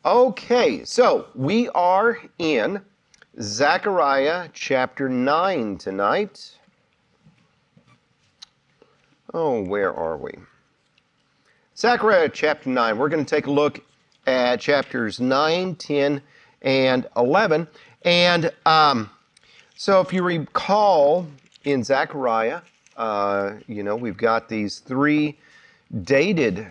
Okay, so we are in Zechariah chapter 9 tonight. Oh, where are we? Zechariah chapter 9. We're going to take a look at chapters 9, 10, and 11. And so if you recall in Zechariah, we've got these three dated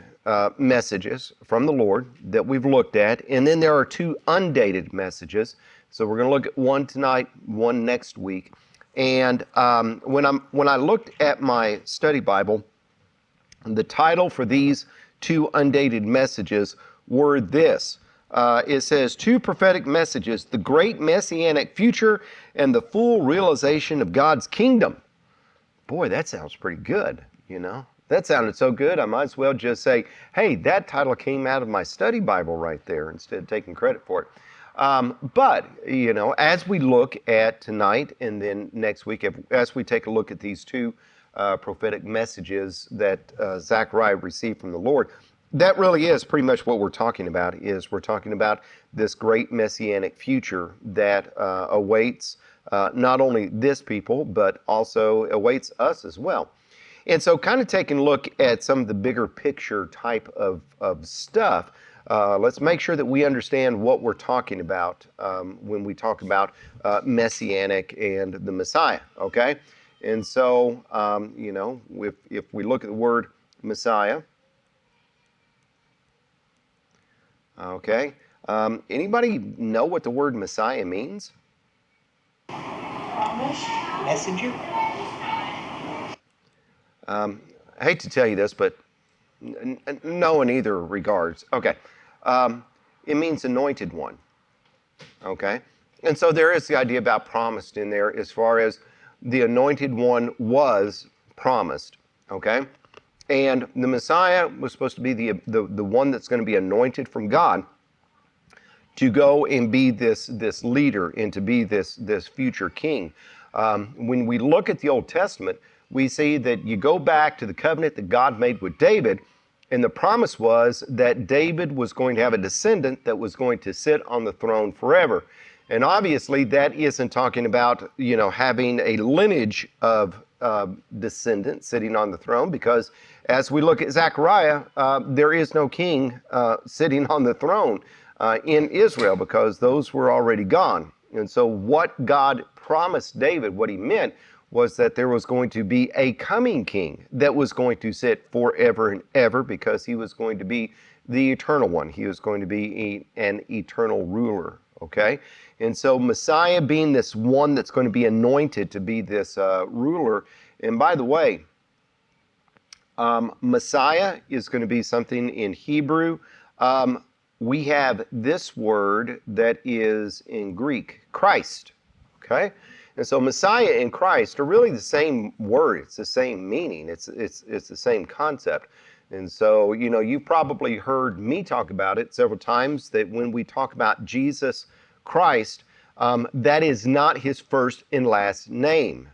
messages from the Lord that we've looked at, and then there are two undated messages. So we're going to look at one tonight, one next week. And when I looked at my study Bible, the title for these two undated messages were this. It says, Two Prophetic Messages, the Great Messianic Future and the Full Realization of God's Kingdom. Boy, that sounds pretty good, you know. That sounded so good, I might as well just say, hey, that title came out of my study Bible right there instead of taking credit for it. But, as we look at tonight and then next week, as we take a look at these two prophetic messages that Zechariah received from the Lord, that really is pretty much what we're talking about, we're talking about this great messianic future that awaits not only this people, but also awaits us as well. And so kind of taking a look at some of the bigger picture type of stuff, let's make sure that we understand what we're talking about when we talk about Messianic and the Messiah, okay? And so, if we look at the word Messiah, okay, anybody know what the word Messiah means? Promise, messenger. I hate to tell you this, but no in either regards. Okay. It means anointed one. Okay. And so there is the idea about promised in there as far as the anointed one was promised. Okay. And the Messiah was supposed to be the one that's going to be anointed from God to go and be this leader and to be this future king. When we look at the Old Testament, we see that you go back to the covenant that God made with David, and the promise was that David was going to have a descendant that was going to sit on the throne forever. And obviously that isn't talking about, having a lineage of descendants sitting on the throne, because as we look at Zechariah, there is no king sitting on the throne in Israel, because those were already gone. And so what God promised David, what he meant, was that there was going to be a coming king that was going to sit forever and ever, because he was going to be the eternal one. He was going to be an eternal ruler, okay? And so Messiah being this one that's going to be anointed to be this ruler. And by the way, Messiah is going to be something in Hebrew. We have this word that is in Greek, Christ, okay? And so Messiah and Christ are really the same word. It's the same meaning. It's the same concept. And so, you've probably heard me talk about it several times, that when we talk about Jesus Christ, that is not his first and last name.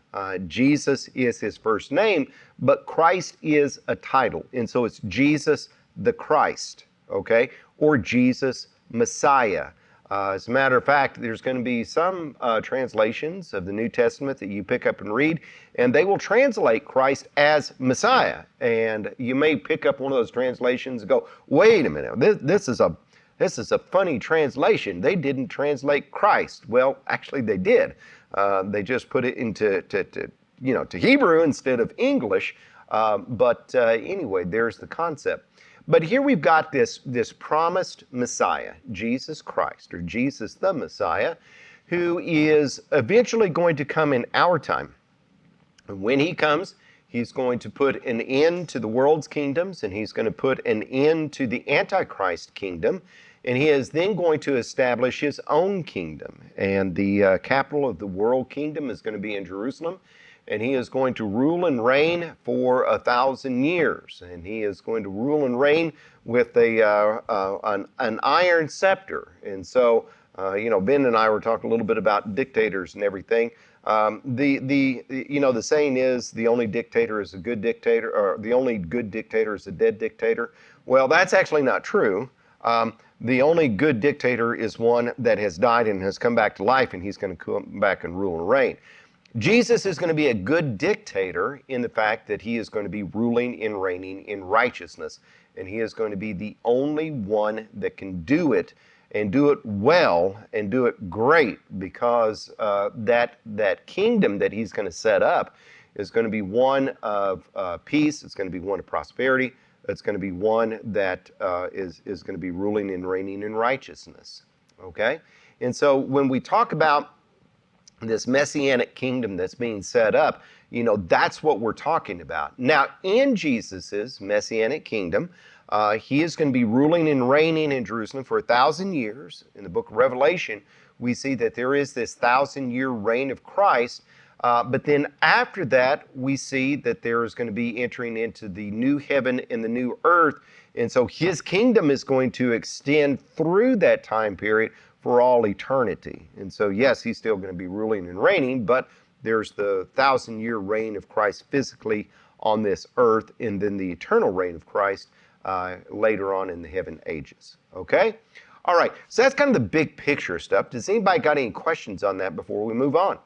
Jesus is his first name, but Christ is a title. And so it's Jesus the Christ, okay? Or Jesus Messiah. As a matter of fact, there's going to be some translations of the New Testament that you pick up and read, and they will translate Christ as Messiah. And you may pick up one of those translations and go, wait a minute, this is a funny translation. They didn't translate Christ. Well, actually they did. They just put it into to Hebrew instead of English. But anyway, there's the concept. But here we've got this promised Messiah, Jesus Christ, or Jesus the Messiah, who is eventually going to come in our time. And when he comes, he's going to put an end to the world's kingdoms, and he's going to put an end to the Antichrist kingdom, and he is then going to establish his own kingdom. And the capital of the world kingdom is going to be in Jerusalem. And he is going to rule and reign for 1,000 years. And he is going to rule and reign with an iron scepter. And so, Ben and I were talking a little bit about dictators and everything. The saying is, the only dictator is a good dictator, or the only good dictator is a dead dictator. Well, that's actually not true. The only good dictator is one that has died and has come back to life, and he's going to come back and rule and reign. Jesus is going to be a good dictator in the fact that he is going to be ruling and reigning in righteousness. And he is going to be the only one that can do it and do it well and do it great, because that kingdom that he's going to set up is going to be one of peace. It's going to be one of prosperity. It's going to be one that is going to be ruling and reigning in righteousness. Okay? And so when we talk about this messianic kingdom that's being set up, that's what we're talking about. Now, in Jesus's messianic kingdom, he is going to be ruling and reigning in Jerusalem for 1,000 years. In the book of Revelation, we see that there is this 1,000-year reign of Christ. But then after that, we see that there is going to be entering into the new heaven and the new earth. And so his kingdom is going to extend through that time period for all eternity. And so, yes, he's still going to be ruling and reigning, but there's the 1,000-year reign of Christ physically on this earth, and then the eternal reign of Christ later on in the heaven ages. Okay? All right, so that's kind of the big picture stuff. Does anybody got any questions on that before we move on?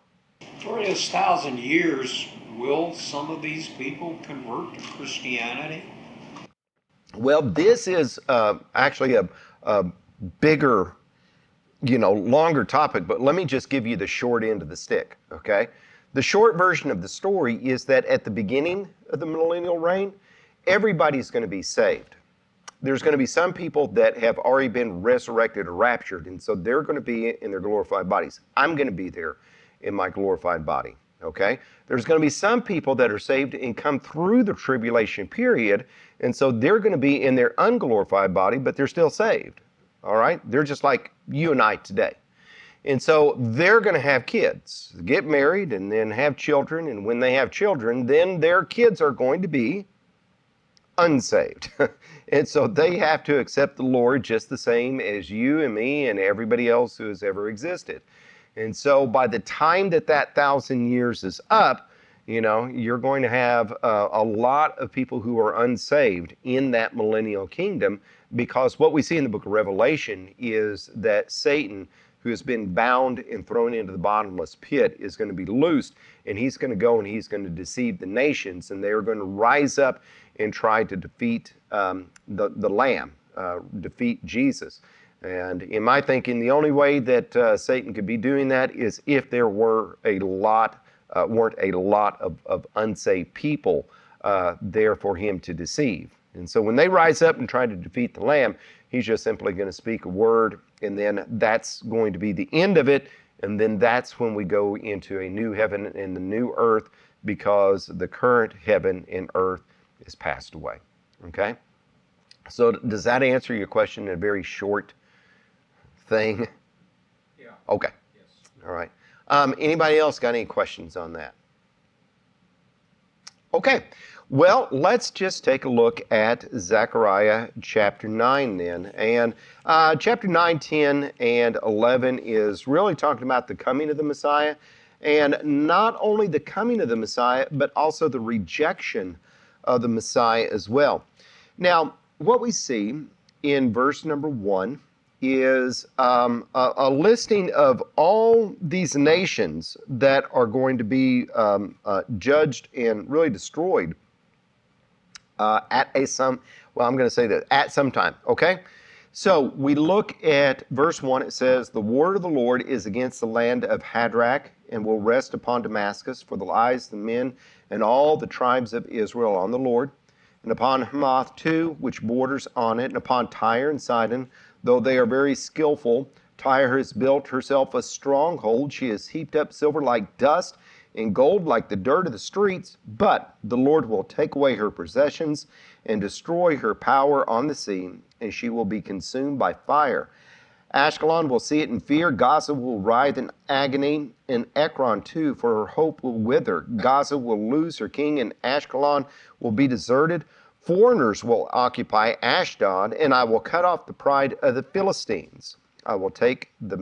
For this 1,000 years, will some of these people convert to Christianity? Well, this is actually a bigger, longer topic, but let me just give you the short end of the stick, okay? The short version of the story is that at the beginning of the millennial reign, everybody's going to be saved. There's going to be some people that have already been resurrected or raptured, and so they're going to be in their glorified bodies. I'm going to be there in my glorified body, okay? There's going to be some people that are saved and come through the tribulation period, and so they're going to be in their unglorified body, but they're still saved, all right? They're just like you and I today. And so they're going to have kids, get married, and then have children, and when they have children, then their kids are going to be unsaved. And so they have to accept the Lord just the same as you and me and everybody else who has ever existed. And so by the time that 1,000 years is up, you're going to have a lot of people who are unsaved in that millennial kingdom, because what we see in the book of Revelation is that Satan, who has been bound and thrown into the bottomless pit, is going to be loosed, and he's going to go and he's going to deceive the nations, and they are going to rise up and try to defeat the Lamb, defeat Jesus. And in my thinking, the only way that Satan could be doing that is if there weren't a lot of unsaved people there for him to deceive. And so when they rise up and try to defeat the Lamb, he's just simply going to speak a word, and then that's going to be the end of it. And then that's when we go into a new heaven and the new earth, because the current heaven and earth is passed away. Okay? So does that answer your question in a very short thing? Yeah. Okay. Yes. All right. Anybody else got any questions on that? Okay. Well, let's just take a look at Zechariah chapter 9 then. And chapter 9, 10, and 11 is really talking about the coming of the Messiah. And not only the coming of the Messiah, but also the rejection of the Messiah as well. Now, what we see in verse number 1 is a listing of all these nations that are going to be judged and really destroyed at some time, okay? So we look at verse 1, it says, "The word of the Lord is against the land of Hadrach, and will rest upon Damascus, for the eyes of the men and all the tribes of Israel on the Lord, and upon Hamath too, which borders on it, and upon Tyre and Sidon, though they are very skillful. Tyre has built herself a stronghold. She has heaped up silver like dust, and gold like the dirt of the streets. But the Lord will take away her possessions and destroy her power on the sea, and she will be consumed by fire. Ashkelon will see it in fear. Gaza will writhe in agony, and Ekron too, for her hope will wither. Gaza will lose her king, and Ashkelon will be deserted. Foreigners will occupy Ashdod, and I will cut off the pride of the Philistines. I will take the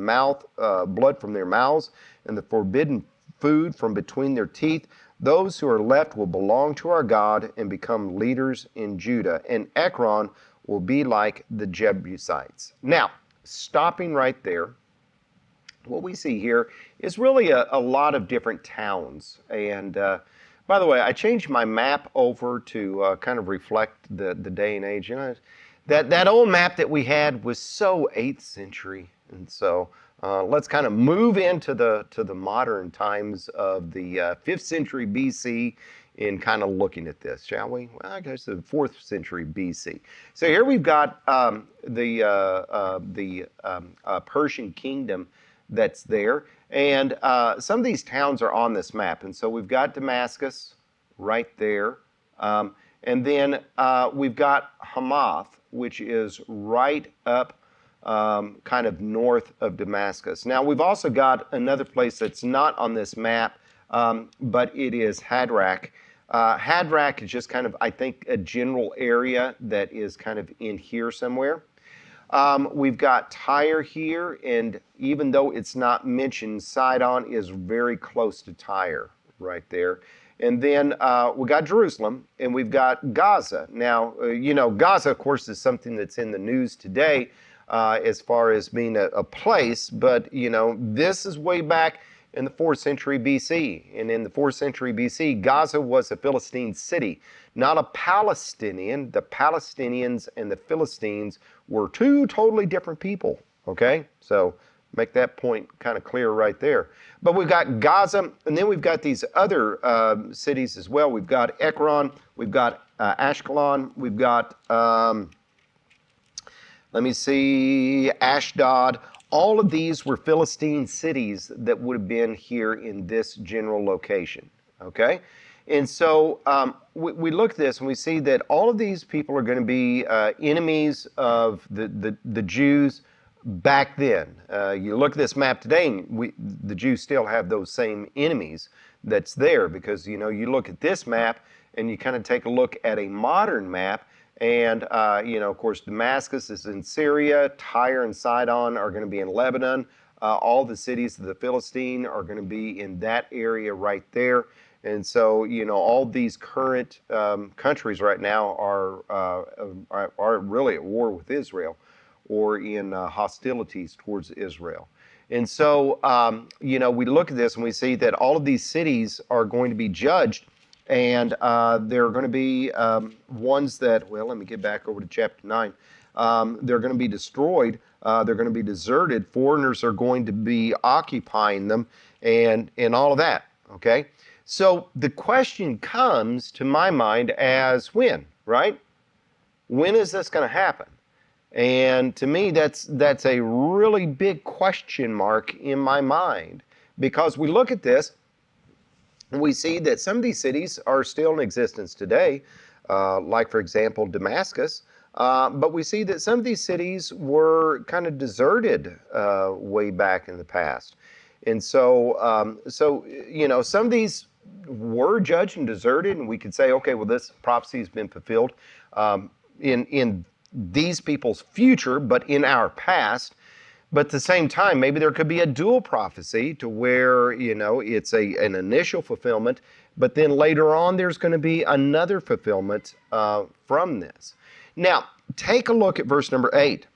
blood from their mouths, and the forbidden food from between their teeth. Those who are left will belong to our God and become leaders in Judah. And Ekron will be like the Jebusites. Now, stopping right there, what we see here is really a lot of different towns. And by the way, I changed my map over to kind of reflect the day and age. You know, that old map that we had was so 8th century. And so let's kind of move into the modern times of the 5th century BC in kind of looking at this, shall we? Well, I guess the 4th century BC. So here we've got the Persian kingdom that's there. And some of these towns are on this map. And so we've got Damascus right there. And then we've got Hamath, which is right up kind of north of Damascus. Now, we've also got another place that's not on this map, but it is Hadrach. Hadrach is just kind of, I think, a general area that is kind of in here somewhere. We've got Tyre here, and even though it's not mentioned, Sidon is very close to Tyre right there. And then we got Jerusalem, and we've got Gaza. Now, you know, Gaza, of course, is something that's in the news today as far as being a place, but, you know, this is way back in the 4th century BC. And in the 4th century BC, Gaza was a Philistine city, not a Palestinian. The Palestinians and the Philistines were two totally different people, okay? So make that point kind of clear right there. But we've got Gaza, and then we've got these other cities as well. We've got Ekron, we've got Ashkelon, we've got, let me see, Ashdod. All of these were Philistine cities that would have been here in this general location, okay? And so we look at this and we see that all of these people are going to be enemies of the Jews back then. You look at this map today and the Jews still have those same enemies that's there, because, you know, you look at this map and you kind of take a look at a modern map. And, you know, of course, Damascus is in Syria. Tyre and Sidon are going to be in Lebanon. All the cities of the Philistine are going to be in that area right there. And so, you know, all these current countries right now are really at war with Israel, or in hostilities towards Israel. And so, you know, we look at this and we see that all of these cities are going to be judged. And there are going to be ones that, well, let me get back over to chapter 9. They're going to be destroyed. They're going to be deserted. Foreigners are going to be occupying them, and all of that, okay? So the question comes to my mind as when, right? When is this going to happen? And to me, that's a really big question mark in my mind, because we look at this, we see that some of these cities are still in existence today, like, for example, Damascus. But we see that some of these cities were kind of deserted way back in the past. And so, you know, some of these were judged and deserted, and we could say, okay, well, this prophecy has been fulfilled in these people's future, but in our past. But at the same time, maybe there could be a dual prophecy to where, you know, it's an initial fulfillment, but then later on there's going to be another fulfillment from this. Now, take a look at verse number 8.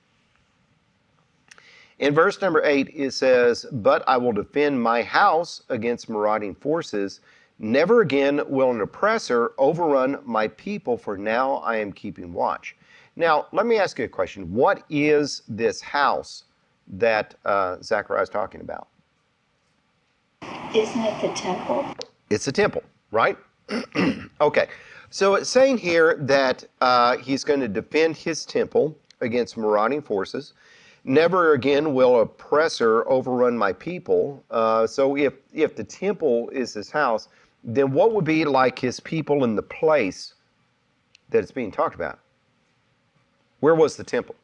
In verse number 8, it says, "But I will defend my house against marauding forces. Never again will an oppressor overrun my people, for now I am keeping watch." Now, let me ask you a question. What is this house that Zechariah is talking about? Isn't it the temple? It's a temple, right? Okay, so it's saying here that he's going to defend his temple against marauding forces. Never again will oppressor overrun my people. So if the temple is his house, then what would be like his people in the place that it's being talked about? Where was the temple?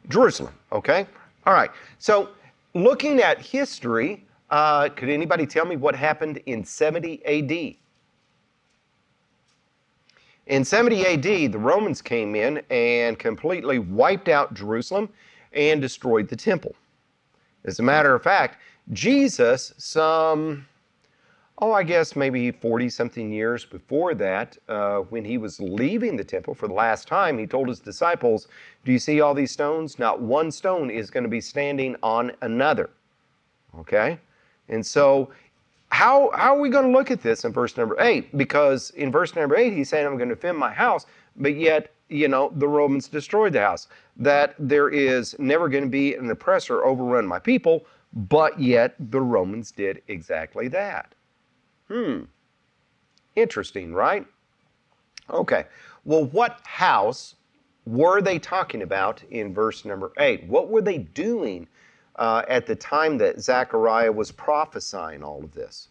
Jerusalem, okay? All right, so looking at history, could anybody tell me what happened in 70 AD? In 70 AD, the Romans came in and completely wiped out Jerusalem and destroyed the temple. As a matter of fact, Jesus, some Oh, I guess maybe 40 something years before that, when he was leaving the temple for the last time, he told his disciples, do you see all these stones? Not one stone is going to be standing on another. Okay? And so, how are we going to look at this in verse number 8? Because in verse number 8, he's saying, I'm going to defend my house, but yet, the Romans destroyed the house. That there is never going to be an oppressor overrun my people, but yet the Romans did exactly that. Interesting, right? Okay. Well, what house were they talking about in verse number 8? What were they doing at the time that Zechariah was prophesying all of this?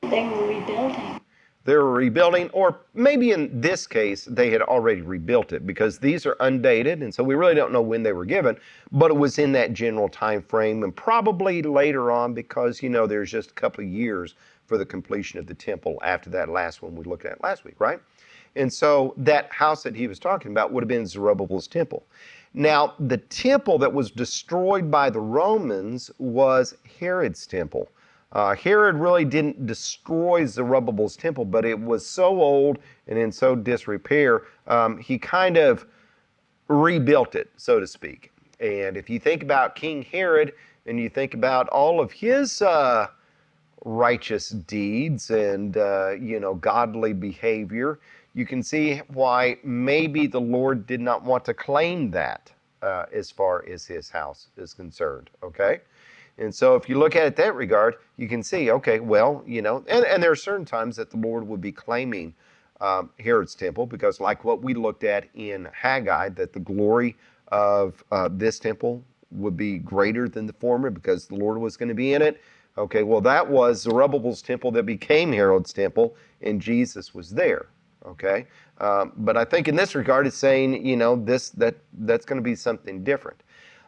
They were rebuilding. They were rebuilding, or maybe in this case, they had already rebuilt it, because these are undated, and so we really don't know when they were given, but it was in that general time frame, and probably later on, because, there's just a couple of years for the completion of the temple after that last one we looked at last week, right? And so that house that he was talking about would have been Zerubbabel's temple. Now, the temple that was destroyed by the Romans was Herod's temple. Herod really didn't destroy Zerubbabel's temple, but it was so old and in so disrepair, he kind of rebuilt it, so to speak. And if you think about King Herod and you think about all of his righteous deeds and, godly behavior, you can see why maybe the Lord did not want to claim that as far as his house is concerned, okay? And so if you look at it that regard, you can see, okay, well, and there are certain times that the Lord would be claiming Herod's temple, because like what we looked at in Haggai, that the glory of this temple would be greater than the former because the Lord was going to be in it. Okay, well, that was Zerubbabel's temple that became Herod's temple, and Jesus was there. Okay, but I think in this regard, it's saying, that's going to be something different.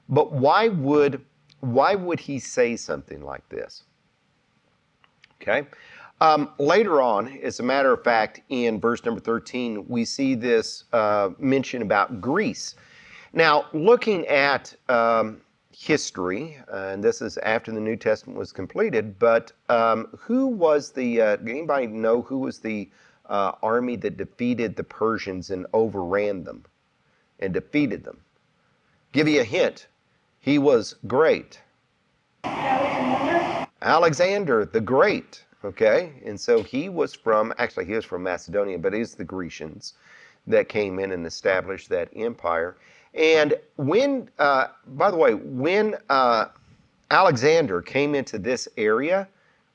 But why would he say something like this? Okay. Later on, as a matter of fact, in verse number 13, we see this mention about Greece. Now, looking at history, and this is after the New Testament was completed, but who was anybody know who was the army that defeated the Persians and overran them and defeated them? Give you a hint. He was great. Alexander the Great, okay? And so he was from Macedonia, but it was the Grecians that came in and established that empire. And when Alexander came into this area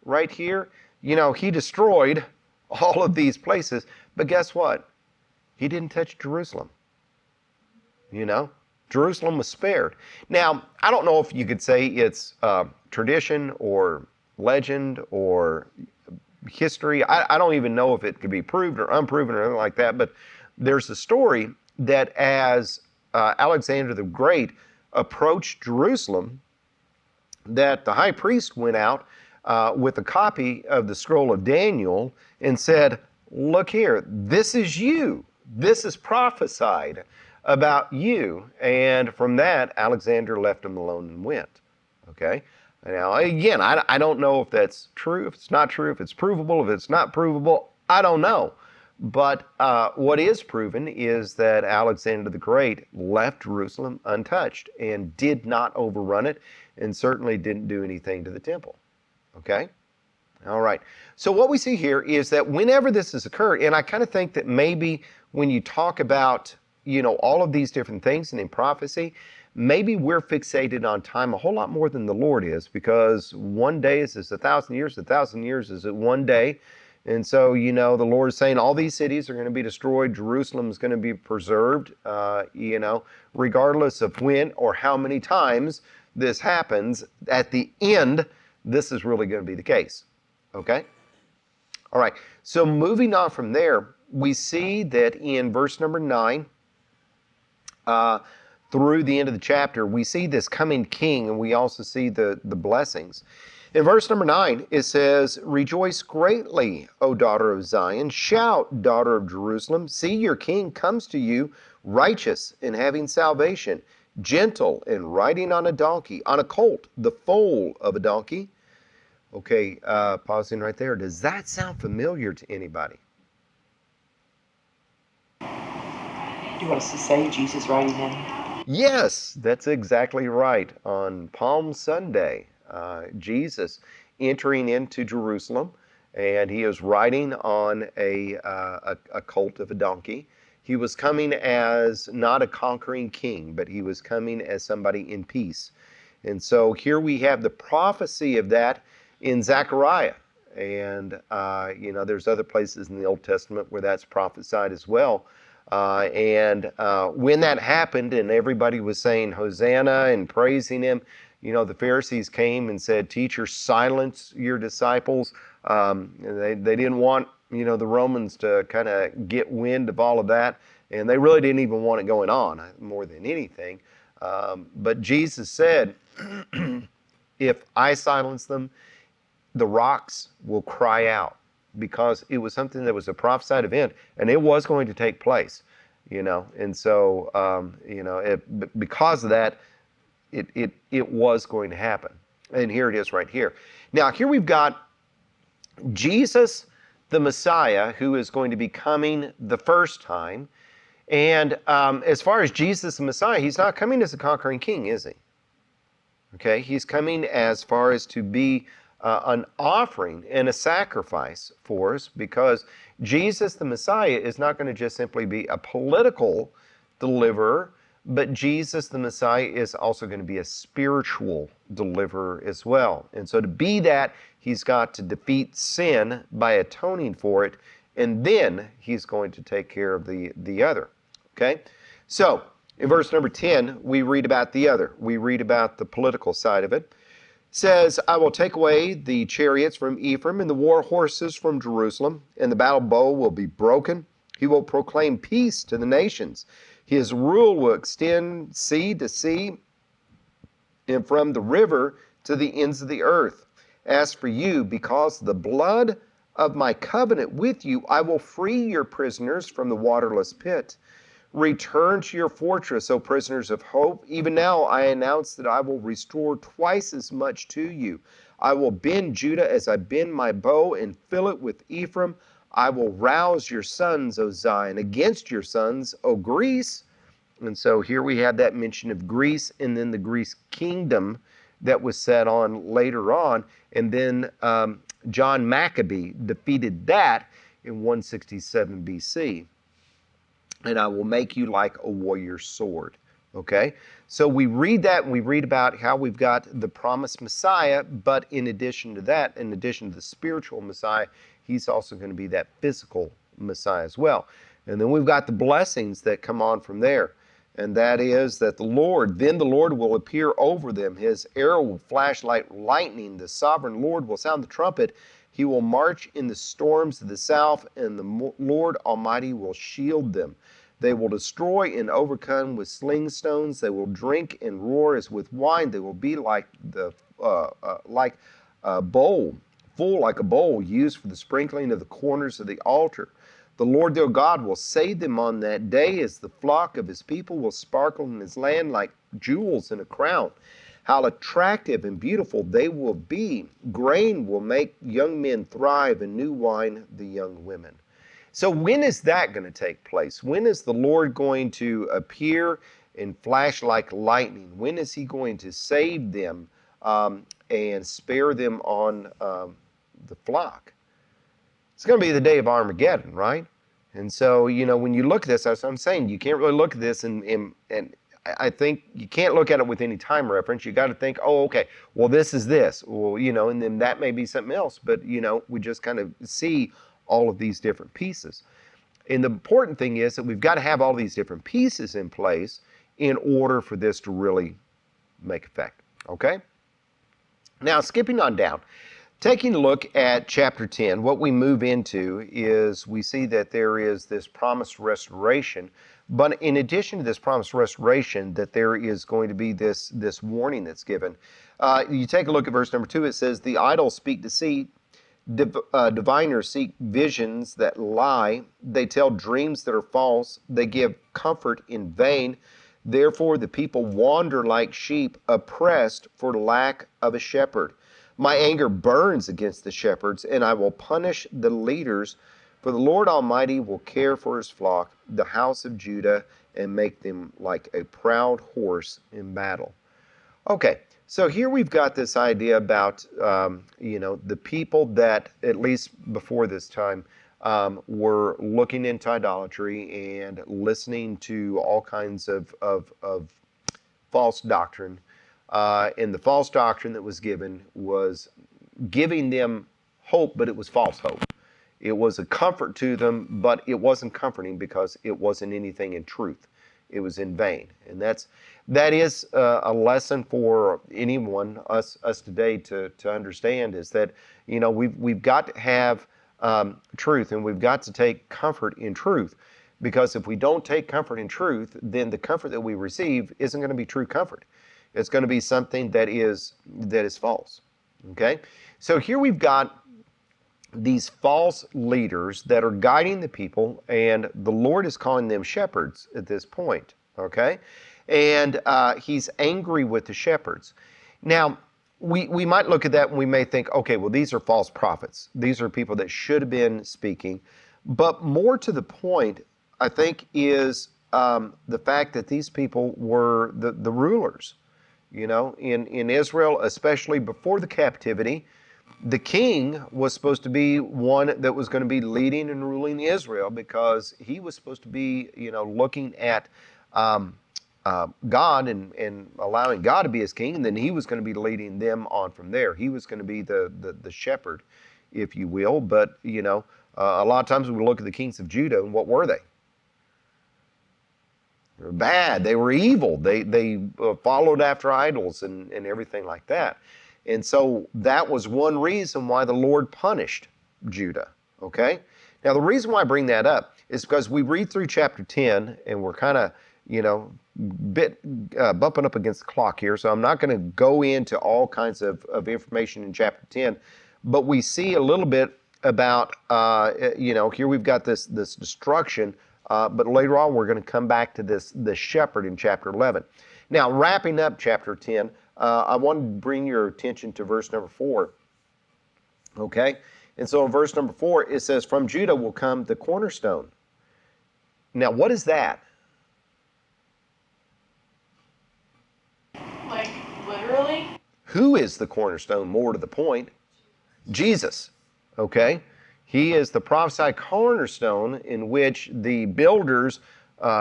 right here, he destroyed all of these places, but guess what? He didn't touch Jerusalem, Jerusalem was spared. Now, I don't know if you could say it's tradition or legend or history. I don't even know if it could be proved or unproven or anything like that, but there's a story that as Alexander the Great approached Jerusalem, that the high priest went out with a copy of the scroll of Daniel and said, look here, this is you. This is prophesied about you. And from that, Alexander left him alone and went. Okay? Now, again, I don't know if that's true, if it's not true, if it's provable, if it's not provable. I don't know. But what is proven is that Alexander the Great left Jerusalem untouched and did not overrun it, and certainly didn't do anything to the temple. Okay? All right. So what we see here is that whenever this has occurred, and I kind of think that maybe when you talk about all of these different things and in prophecy, maybe we're fixated on time a whole lot more than the Lord is, because one day is as 1,000 years, 1,000 years is one day. And so, the Lord is saying all these cities are going to be destroyed. Jerusalem is going to be preserved, regardless of when or how many times this happens. At the end, this is really going to be the case. Okay? All right. So moving on from there, we see that in verse number 9, through the end of the chapter, we see this coming king, and we also see the blessings. In verse number 9, it says, rejoice greatly, O daughter of Zion. Shout, daughter of Jerusalem. See, your king comes to you, righteous and having salvation, gentle and riding on a donkey, on a colt, the foal of a donkey. Okay, pausing right there. Does that sound familiar to anybody? You want us to say Jesus' writing name? Yes, that's exactly right. On Palm Sunday, Jesus entering into Jerusalem, and he is riding on a colt of a donkey. He was coming as not a conquering king, but he was coming as somebody in peace. And so here we have the prophecy of that in Zechariah. And, there's other places in the Old Testament where that's prophesied as well. And when that happened and everybody was saying Hosanna and praising him, the Pharisees came and said, Teacher, silence your disciples. They didn't want, the Romans to kind of get wind of all of that. And they really didn't even want it going on more than anything. But Jesus said, if I silence them, the rocks will cry out, because it was something that was a prophesied event and it was going to take place, and so because of that, it was going to happen. And here it is right here. Now here we've got Jesus the Messiah, who is going to be coming the first time. And as far as Jesus the Messiah, he's not coming as a conquering king, is he? Okay, he's coming as far as to be an offering and a sacrifice for us, because Jesus the Messiah is not going to just simply be a political deliverer, but Jesus the Messiah is also going to be a spiritual deliverer as well. And so to be that, he's got to defeat sin by atoning for it, and then he's going to take care of the other. Okay, so in verse number 10, we read about the other. We read about the political side of it. It says, I will take away the chariots from Ephraim and the war horses from Jerusalem, and the battle bow will be broken. He will proclaim peace to the nations. His rule will extend sea to sea and from the river to the ends of the earth. As for you, because of the blood of my covenant with you, I will free your prisoners from the waterless pit. Return to your fortress, O prisoners of hope. Even now I announce that I will restore twice as much to you. I will bend Judah as I bend my bow and fill it with Ephraim. I will rouse your sons, O Zion, against your sons, O Greece. And so here we have that mention of Greece, and then the Greece kingdom that was set on later on. And then John Maccabee defeated that in 167 BC. And I will make you like a warrior's sword. Okay? So we read that, and we read about how we've got the promised Messiah, but in addition to that, in addition to the spiritual Messiah, he's also going to be that physical Messiah as well. And then we've got the blessings that come on from there. And that is that then the Lord will appear over them. His arrow will flash like lightning. The sovereign Lord will sound the trumpet. He will march in the storms of the south, and the Lord Almighty will shield them. They will destroy and overcome with sling stones. They will drink and roar as with wine. They will be like a bowl, full like a bowl used for the sprinkling of the corners of the altar. The Lord their God will save them on that day, as the flock of his people will sparkle in his land like jewels in a crown. How attractive and beautiful they will be. Grain will make young men thrive, and new wine the young women. So when is that going to take place? When is the Lord going to appear and flash like lightning? When is he going to save them and spare them on the flock? It's going to be the day of Armageddon, right? And so, when you look at this, as I'm saying, you can't really look at this and I think you can't look at it with any time reference. You got to think, oh, okay, well, this is this. Well, and then that may be something else. But, we just kind of see all of these different pieces. And the important thing is that we've got to have all these different pieces in place in order for this to really make effect. Okay? Now, skipping on down. Taking a look at chapter 10, what we move into is we see that there is this promised restoration, but in addition to this promised restoration, that there is going to be this warning that's given. You take a look at verse number 2, it says, the idols speak deceit, diviners seek visions that lie, they tell dreams that are false, they give comfort in vain. Therefore the people wander like sheep, oppressed for lack of a shepherd. My anger burns against the shepherds, and I will punish the leaders, for the Lord Almighty will care for his flock, the house of Judah, and make them like a proud horse in battle. Okay, so here we've got this idea about, the people that, at least before this time, were looking into idolatry and listening to all kinds of false doctrine. And the false doctrine that was given was giving them hope, but it was false hope. It was a comfort to them, but it wasn't comforting because it wasn't anything in truth. It was in vain. And that is a lesson for anyone, us today, to understand, is that, we've got to have truth, and we've got to take comfort in truth. Because if we don't take comfort in truth, then the comfort that we receive isn't going to be true comfort. It's going to be something that is false. Okay? So here we've got these false leaders that are guiding the people, and the Lord is calling them shepherds at this point. Okay? And he's angry with the shepherds. Now, we might look at that and we may think, okay, well, these are false prophets. These are people that should have been speaking. But more to the point, I think, is the fact that these people were the rulers. In Israel, especially before the captivity, the king was supposed to be one that was going to be leading and ruling Israel, because he was supposed to be, looking at God and allowing God to be his king, and then he was going to be leading them on from there. He was going to be the shepherd, if you will. But, a lot of times we look at the kings of Judah, and what were they? They were bad. They were evil. They followed after idols and everything like that. And so that was one reason why the Lord punished Judah. Okay? Now, the reason why I bring that up is because we read through chapter 10, and we're kind of, bumping up against the clock here. So I'm not going to go into all kinds of information in chapter 10. But we see a little bit about, here we've got this destruction. But later on, we're going to come back to the shepherd in chapter 11. Now, wrapping up chapter 10, I want to bring your attention to verse number 4. Okay? And so in verse number 4, it says, "From Judah will come the cornerstone." Now, what is that? Like, literally? Who is the cornerstone, more to the point? Jesus. Okay? He is the prophesied cornerstone in which the builders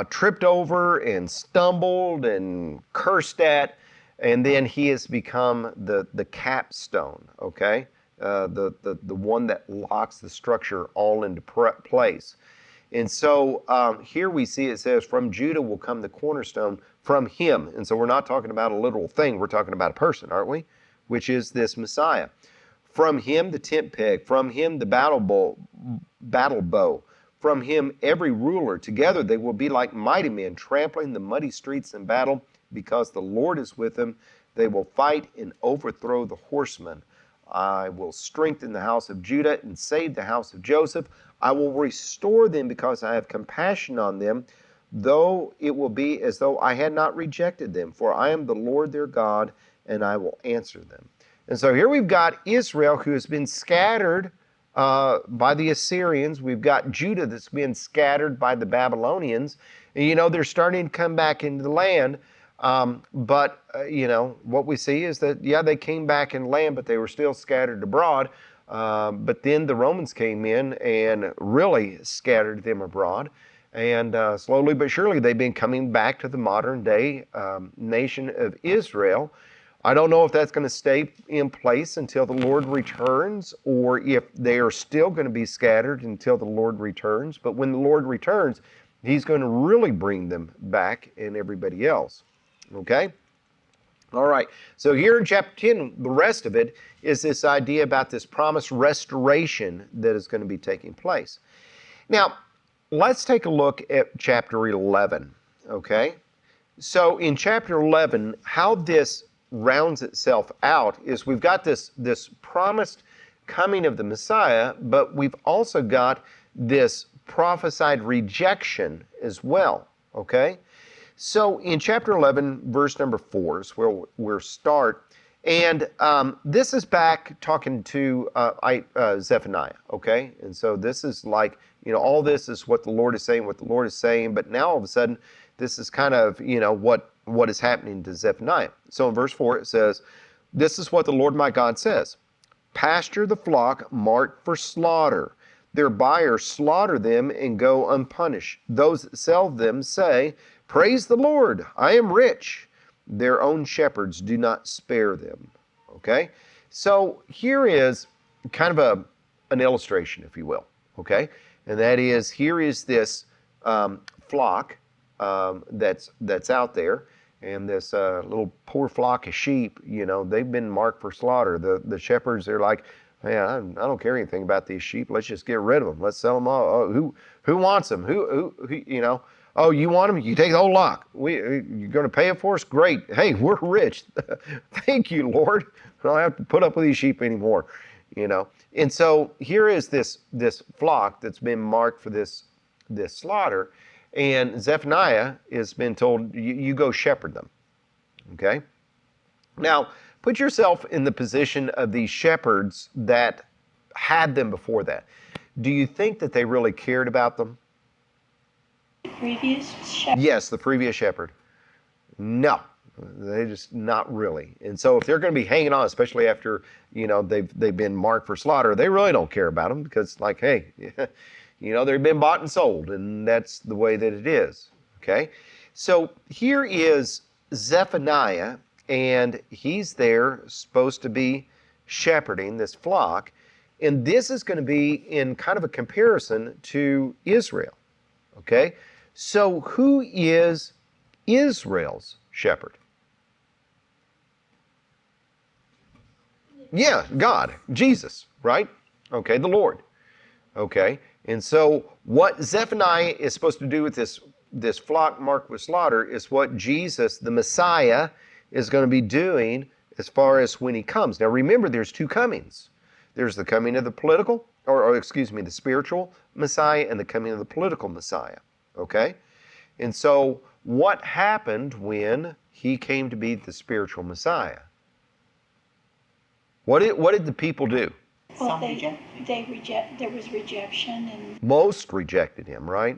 tripped over and stumbled and cursed at, and then he has become the capstone, okay? The one that locks the structure all into place. And so here we see it says, "From Judah will come the cornerstone," from him. And so we're not talking about a literal thing, we're talking about a person, aren't we? Which is this Messiah. "From him the tent peg, from him the battle bow, from him every ruler. Together they will be like mighty men, trampling the muddy streets in battle. Because the Lord is with them, they will fight and overthrow the horsemen. I will strengthen the house of Judah and save the house of Joseph. I will restore them because I have compassion on them, though it will be as though I had not rejected them. For I am the Lord their God, and I will answer them." And so here we've got Israel, who has been scattered by the Assyrians. We've got Judah that's been scattered by the Babylonians. And, they're starting to come back into the land. But what we see is that, they came back in land, but they were still scattered abroad. But then the Romans came in and really scattered them abroad. And slowly but surely, they've been coming back to the modern day nation of Israel. I don't know if that's going to stay in place until the Lord returns, or if they are still going to be scattered until the Lord returns. But when the Lord returns, he's going to really bring them back, and everybody else. Okay? All right. So here in chapter 10, the rest of it is this idea about this promised restoration that is going to be taking place. Now, let's take a look at chapter 11. Okay? So in chapter 11, how this rounds itself out is we've got this promised coming of the Messiah, but we've also got this prophesied rejection as well. Okay? So in chapter 11, verse number 4 is where we'll start. And this is back talking to Zephaniah, okay? And so this is like, all this is what the Lord is saying, but now all of a sudden, this is kind of, what is happening to Zephaniah. So in verse 4, it says, "This is what the Lord my God says. Pasture the flock marked for slaughter. Their buyers slaughter them and go unpunished. Those that sell them say, 'Praise the Lord, I am rich.' Their own shepherds do not spare them." Okay? So here is kind of an illustration, if you will. Okay? And that is, here is this flock that's out there, and this little poor flock of sheep, they've been marked for slaughter. The shepherds, they're like, "Man, I don't care anything about these sheep. Let's just get rid of them. Let's sell them all. Oh, who wants them? Who Oh, you want them? You take the whole lot. You're going to pay it for us? Great. Hey, we're rich. Thank you, Lord. I don't have to put up with these sheep anymore." And so here is this flock that's been marked for this slaughter, and Zephaniah has been told, you go shepherd them. Okay? Now, put yourself in the position of these shepherds that had them before that. Do you think that they really cared about them? Previous shepherd. Yes, the previous shepherd. No, they just not really. And so if they're going to be hanging on, especially after they've been marked for slaughter, they really don't care about them, because like, hey, they've been bought and sold, and that's the way that it is. Okay, so here is Zephaniah, and he's there supposed to be shepherding this flock, and this is going to be in kind of a comparison to Israel. Okay, so who is Israel's shepherd? Yeah, God, Jesus, right? Okay, the Lord. Okay, and so what Zephaniah is supposed to do with this flock marked with slaughter is what Jesus, the Messiah, is going to be doing as far as when he comes. Now remember, there's two comings. There's the coming of the political, the spiritual Messiah, and the coming of the political Messiah. Okay? And so what happened when he came to be the spiritual Messiah? What did the people do? Well, there was rejection, and Most rejected him, right?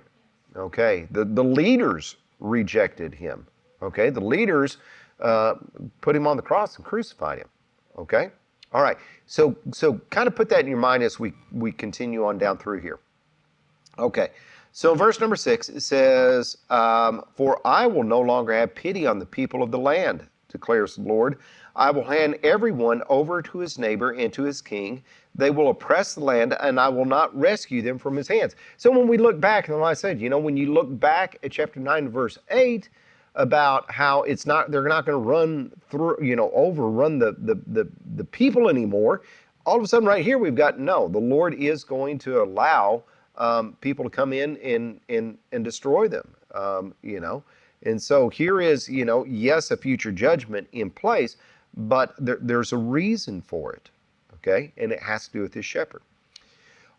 Okay. The leaders rejected him. Okay. The leaders put him on the cross and crucified him. Okay. All right. So kind of put that in your mind as we continue on down through here. Okay. So in verse number 6, it says, "For I will no longer have pity on the people of the land, declares the Lord. I will hand everyone over to his neighbor and to his king. They will oppress the land, and I will not rescue them from his hands." So when we look back, and like I said, when you look back at chapter 9, verse 8, about how they're not going to run through, overrun the people anymore. All of a sudden right here, we've got, no, the Lord is going to allow people to come in and destroy them, And so here is, yes, a future judgment in place, but there's a reason for it, okay? And it has to do with this shepherd.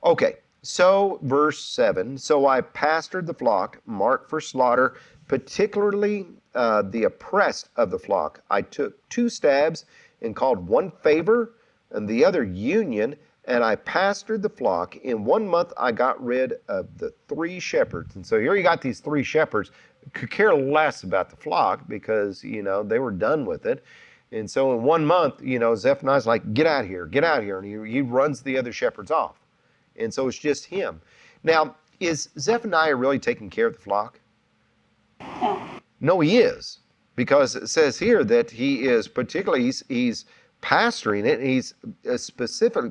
Okay, so verse 7, "So I pastured the flock, marked for slaughter, particularly the oppressed of the flock. I took 2 stabs and called one favor and the other union, and I pastured the flock. In 1 month I got rid of the 3 shepherds." And so here you got these 3 shepherds could care less about the flock, because, they were done with it. And so in 1 month, Zephaniah's like, get out of here. And he runs the other shepherds off. And so it's just him. Now, is Zephaniah really taking care of the flock? no. No, he is. Because it says here that he is he's pastoring it. And he's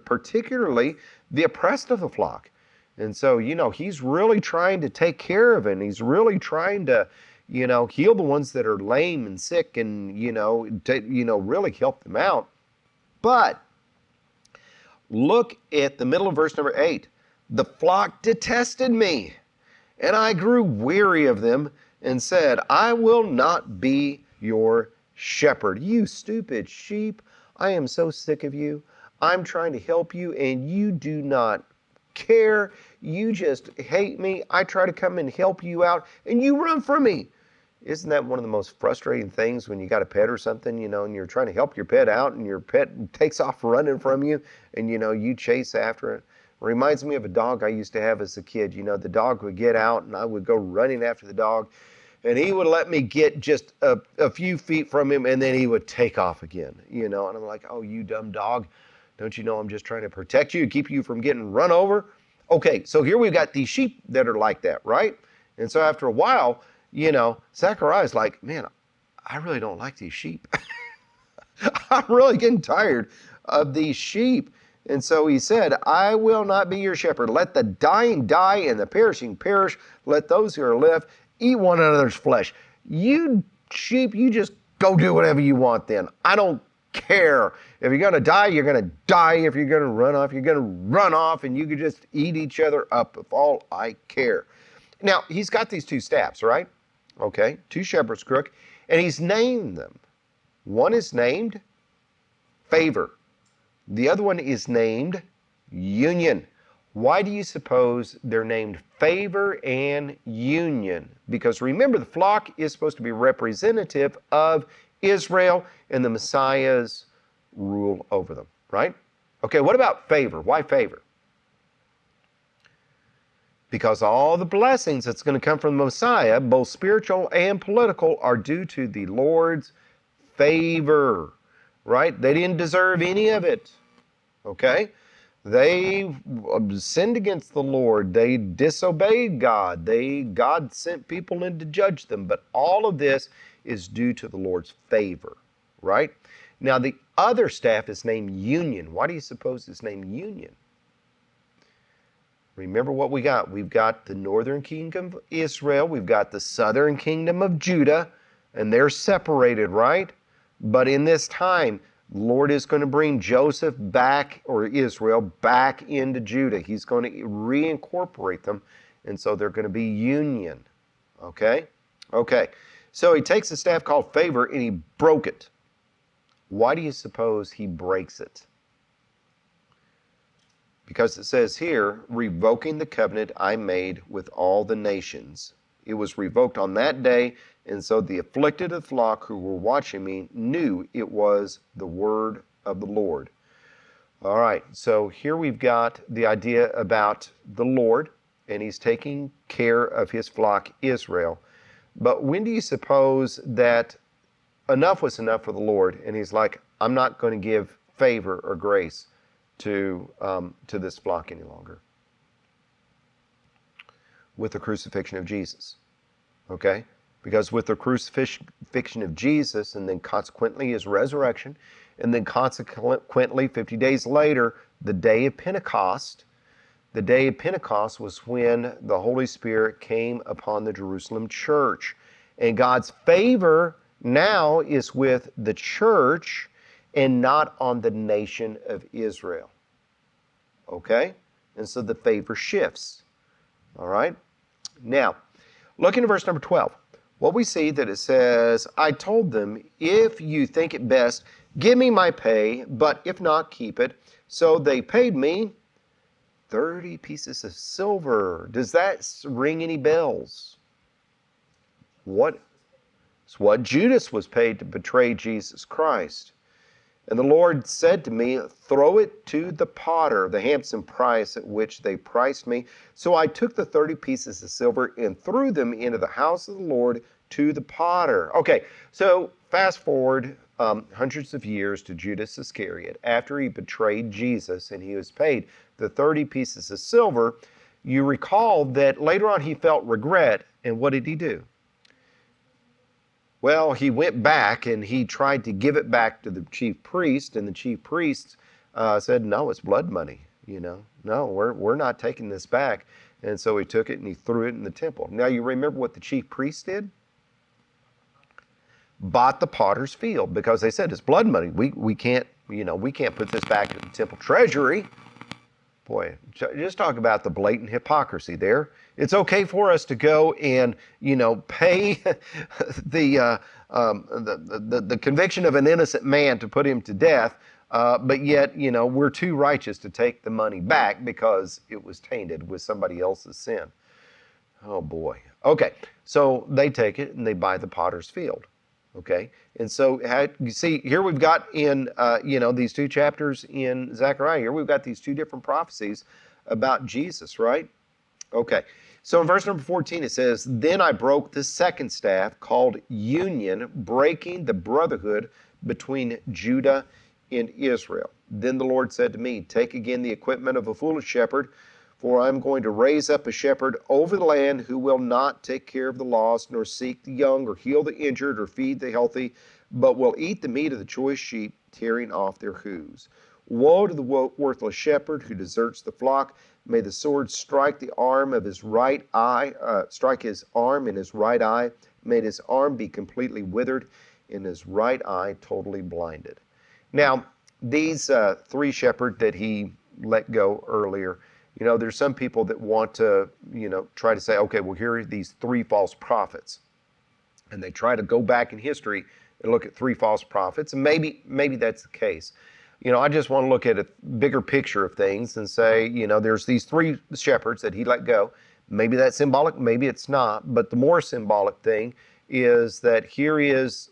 particularly the oppressed of the flock. And so, he's really trying to take care of it. And he's really trying to, heal the ones that are lame and sick, and, really help them out. But look at the middle of verse number 8. "The flock detested me, and I grew weary of them, and said, I will not be your shepherd. You stupid sheep, I am so sick of you. I'm trying to help you, and you do not care. You just hate me. I try to come and help you out, and you run from me." Isn't that one of the most frustrating things when you got a pet or something, and you're trying to help your pet out and your pet takes off running from you and, you chase after it? Reminds me of a dog I used to have as a kid. The dog would get out and I would go running after the dog and he would let me get just a few feet from him and then he would take off again, and I'm like, oh, you dumb dog. Don't you know I'm just trying to protect you, keep you from getting run over? Okay, so here we've got these sheep that are like that, right? And so after a while, Zechariah's like, man, I really don't like these sheep. I'm really getting tired of these sheep. And so he said, I will not be your shepherd. Let the dying die and the perishing perish. Let those who are left eat one another's flesh. You sheep, you just go do whatever you want then. I don't care. If you're going to die, you're going to die. If you're going to run off, you're going to run off, and you can just eat each other up. If all I care. Now, he's got these two staffs, right? Okay, two shepherd's crook, and he's named them. One is named favor. The other one is named union. Why do you suppose they're named favor and union? Because remember, the flock is supposed to be representative of Israel and the Messiah's rule over them, right? Okay, what about favor? Why favor? Because all the blessings that's going to come from the Messiah, both spiritual and political, are due to the Lord's favor, right? They didn't deserve any of it, okay? They sinned against the Lord. They disobeyed God. God sent people in to judge them. But all of this is due to the Lord's favor, right? Now, the other staff is named union. Why do you suppose it's named union? Remember what we got. We've got the northern kingdom of Israel. We've got the southern kingdom of Judah. And they're separated, right? But in this time, the Lord is going to bring Joseph back, or Israel, back into Judah. He's going to reincorporate them. And so they're going to be union. Okay? Okay. So he takes a staff called favor and he broke it. Why do you suppose he breaks it? Because it says here, revoking the covenant I made with all the nations. It was revoked on that day, and so the afflicted of the flock who were watching me knew it was the word of the Lord. All right, so here we've got the idea about the Lord, and he's taking care of his flock Israel. But when do you suppose that enough was enough for the Lord, and he's like, I'm not going to give favor or grace to this flock any longer? With the crucifixion of Jesus, okay? Because with the crucifixion of Jesus and then consequently his resurrection and then consequently 50 days later, the day of Pentecost was when the Holy Spirit came upon the Jerusalem church. And God's favor now is with the church and not on the nation of Israel. Okay? And so the favor shifts. All right? Now, look into verse number 12. What we see that it says, I told them, if you think it best, give me my pay, but if not, keep it. So they paid me 30 pieces of silver. Does that ring any bells? It's what Judas was paid to betray Jesus Christ. And the Lord said to me, throw it to the potter, the handsome price at which they priced me. So I took the 30 pieces of silver and threw them into the house of the Lord to the potter. Okay, so fast forward hundreds of years to Judas Iscariot. After he betrayed Jesus and he was paid the 30 pieces of silver, you recall that later on he felt regret. And what did he do? Well, he went back and he tried to give it back to the chief priest, and the chief priest said, no, it's blood money. No, we're not taking this back. And so he took it and he threw it in the temple. Now, you remember what the chief priest did? Bought the potter's field, because they said it's blood money. We can't put this back in the temple treasury. Boy, just talk about the blatant hypocrisy there. It's okay for us to go and, pay the conviction of an innocent man to put him to death, but yet, we're too righteous to take the money back because it was tainted with somebody else's sin. Oh boy. Okay, so they take it and they buy the potter's field. Okay, and so you see here we've got in these two chapters in Zechariah. Here we've got these two different prophecies about Jesus, right? Okay, so in verse number 14 it says, "Then I broke the second staff called union, breaking the brotherhood between Judah and Israel. Then the Lord said to me, take again the equipment of a foolish shepherd, for I am going to raise up a shepherd over the land who will not take care of the lost, nor seek the young, or heal the injured, or feed the healthy, but will eat the meat of the choice sheep, tearing off their hooves. Woe to the worthless shepherd who deserts the flock. May the sword strike the arm of his right eye, strike his arm in his right eye. May his arm be completely withered, and his right eye totally blinded." Now, these three shepherds that he let go earlier, there's some people that want to, try to say, okay, well, here are these three false prophets. And they try to go back in history and look at three false prophets, and maybe that's the case. I just want to look at a bigger picture of things and say, there's these three shepherds that he let go. Maybe that's symbolic, maybe it's not. But the more symbolic thing is that here is,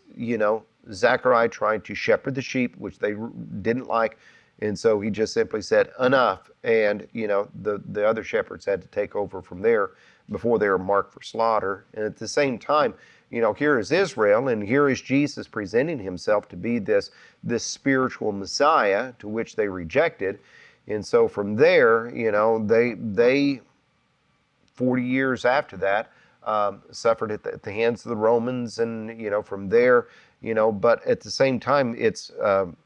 Zechariah trying to shepherd the sheep, which they didn't like. And so he just simply said, enough. And, the other shepherds had to take over from there before they were marked for slaughter. And at the same time, here is Israel, and here is Jesus presenting himself to be this spiritual Messiah, to which they rejected. And so from there, they 40 years after that, suffered at the hands of the Romans, and, from there, but at the same time, it's, the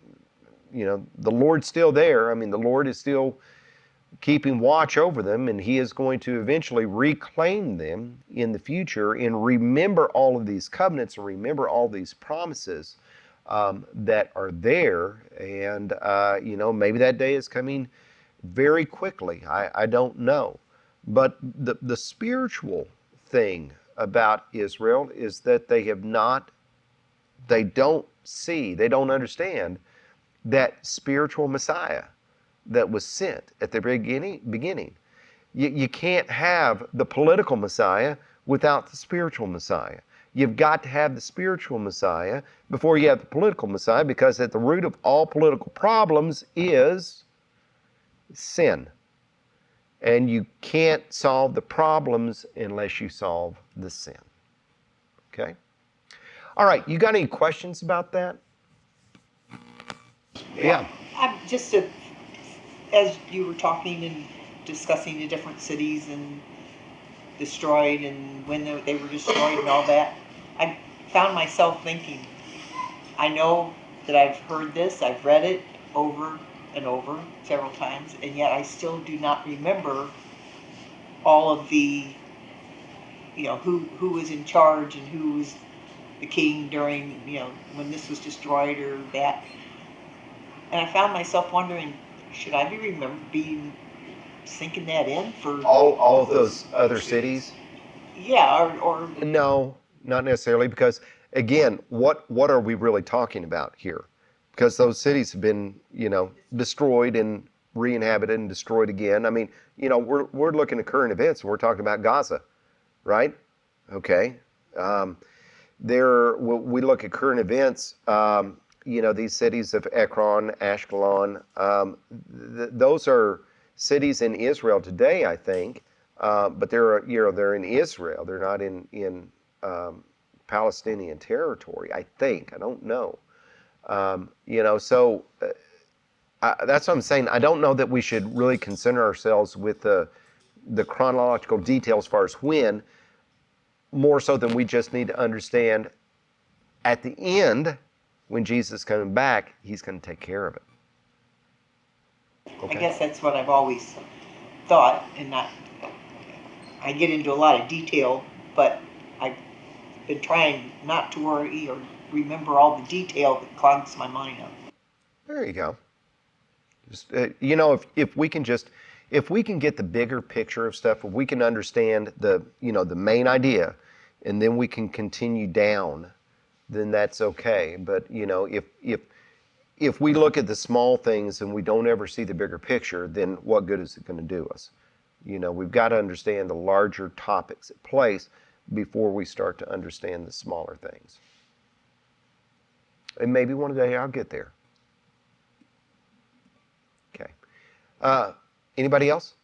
Lord's still there. I mean, the Lord is still keeping watch over them, and he is going to eventually reclaim them in the future and remember all of these covenants and remember all these promises that are there. And, maybe that day is coming very quickly. I don't know. But the spiritual thing about Israel is that they don't understand that spiritual Messiah that was sent at the beginning. You can't have the political Messiah without the spiritual Messiah. You've got to have the spiritual Messiah before you have the political Messiah, because at the root of all political problems is sin. And you can't solve the problems unless you solve the sin. Okay? All right, you got any questions about that? Yeah. I'm just as you were talking and discussing the different cities and destroyed and when they were destroyed and all that, I found myself thinking, I know that I've heard this, I've read it over and over several times, and yet I still do not remember all of the, who was in charge and who was the king during, when this was destroyed or that. And I found myself wondering, should I be sinking that in for all of those other cities? Yeah, or No, not necessarily, because again, what are we really talking about here? Because those cities have been, destroyed and re-inhabited and destroyed again. I mean, we're looking at current events, and we're talking about Gaza, right? Okay. We look at current events. These cities of Ekron, Ashkelon, those are cities in Israel today, I think, but they're in Israel. They're not in Palestinian territory, I think. I don't know. So that's what I'm saying. I don't know that we should really concern ourselves with the chronological details as far as when, more so than we just need to understand at the end, when Jesus is coming back, he's going to take care of it. Okay? I guess that's what I've always thought, and I get into a lot of detail, but I've been trying not to worry or remember all the detail that clogs my mind up. There you go. Just, if we can get the bigger picture of stuff, if we can understand the main idea, and then we can continue down, then that's okay. But if we look at the small things and we don't ever see the bigger picture, then what good is it going to do us? You know, we've got to understand the larger topics at place before we start to understand the smaller things. And maybe one day I'll get there. Okay. Anybody else?